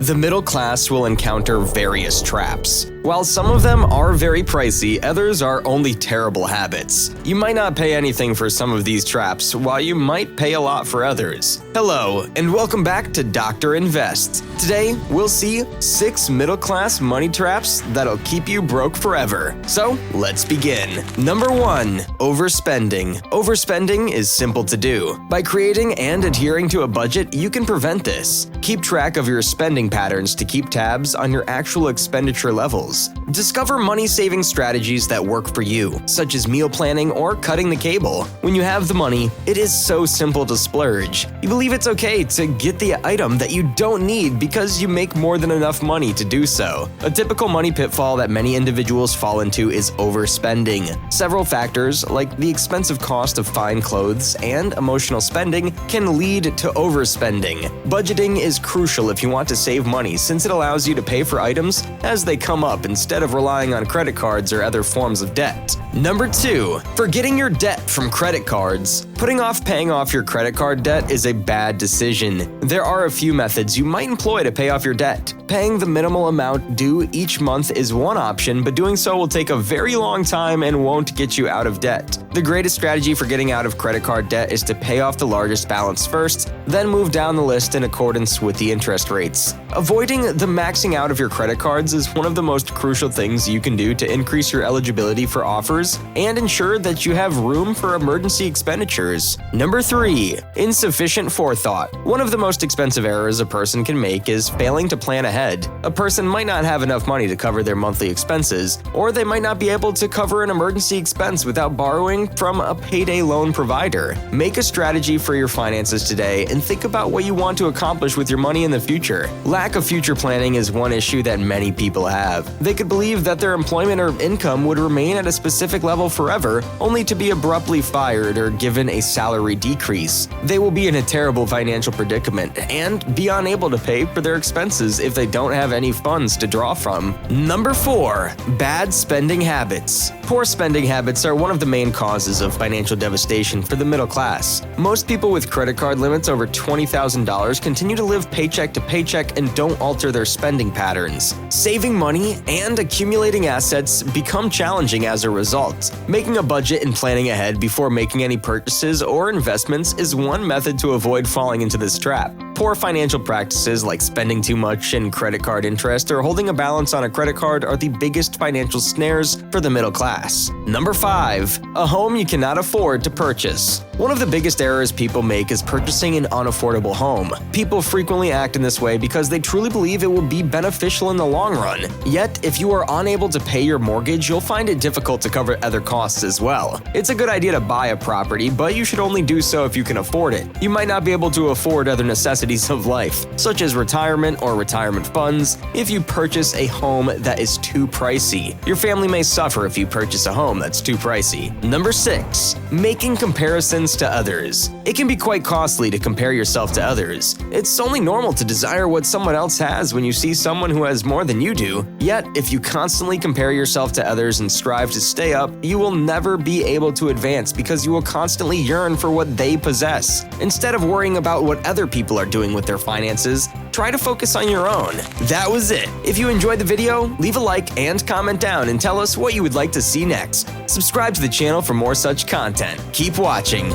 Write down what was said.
The middle class will encounter various traps. While some of them are very pricey, others are only terrible habits. You might not pay anything for some of these traps, while you might pay a lot for others. Hello, and welcome back to Dr. Invest. Today, we'll see 6 middle-class money traps that'll keep you broke forever. So, let's begin. Number 1. Overspending. Overspending is simple to do. By creating and adhering to a budget, you can prevent this. Keep track of your spending patterns to keep tabs on your actual expenditure levels. Discover money-saving strategies that work for you, such as meal planning or cutting the cable. When you have the money, it is so simple to splurge. You believe it's okay to get the item that you don't need because you make more than enough money to do so. A typical money pitfall that many individuals fall into is overspending. Several factors, like the expensive cost of fine clothes and emotional spending, can lead to overspending. Budgeting is crucial if you want to save money, since it allows you to pay for items as they come up instead of relying on credit cards or other forms of debt. Number 2. Forgetting your debt from credit cards. Putting off paying off your credit card debt is a bad decision. There are a few methods you might employ to pay off your debt. Paying the minimal amount due each month is one option, but doing so will take a very long time and won't get you out of debt. The greatest strategy for getting out of credit card debt is to pay off the largest balance first, then move down the list in accordance with the interest rates. Avoiding the maxing out of your credit cards is one of the most crucial things you can do to increase your eligibility for offers and ensure that you have room for emergency expenditures. Number 3. Insufficient forethought. One of the most expensive errors a person can make is failing to plan ahead. A person might not have enough money to cover their monthly expenses, or they might not be able to cover an emergency expense without borrowing from a payday loan provider. Make a strategy for your finances today and think about what you want to accomplish with your money in the future. Lack of future planning is one issue that many people have. They could believe that their employment or income would remain at a specific level forever, only to be abruptly fired or given a salary decrease. They will be in a terrible financial predicament and be unable to pay for their expenses if they don't have any funds to draw from. Number 4. Bad spending habits. Poor spending habits are one of the main causes of financial devastation for the middle class. Most people with credit card limits over $20,000 continue to live paycheck to paycheck and don't alter their spending patterns. Saving money and accumulating assets become challenging as a result. Making a budget and planning ahead before making any purchases or investments is one method to avoid falling into this trap. Poor financial practices like spending too much in credit card interest or holding a balance on a credit card are the biggest financial snares for the middle class. Number 5. A home you cannot afford to purchase. One of the biggest errors people make is purchasing an unaffordable home. People frequently act in this way because they truly believe it will be beneficial in the long run. Yet, if you are unable to pay your mortgage, you'll find it difficult to cover other costs as well. It's a good idea to buy a property, but you should only do so if you can afford it. You might not be able to afford other necessities of life, such as retirement or retirement funds, if you purchase a home that is too pricey. Your family may suffer if you purchase a home that's too pricey. Number 6. Making comparisons to others. It can be quite costly to compare yourself to others. It's only normal to desire what someone else has when you see someone who has more than you do. Yet, if you constantly compare yourself to others and strive to stay up, you will never be able to advance because you will constantly yearn for what they possess. Instead of worrying about what other people are doing with their finances, try to focus on your own. That was it. If you enjoyed the video, leave a like and comment down and tell us what you would like to see next. Subscribe to the channel for more such content. Keep watching.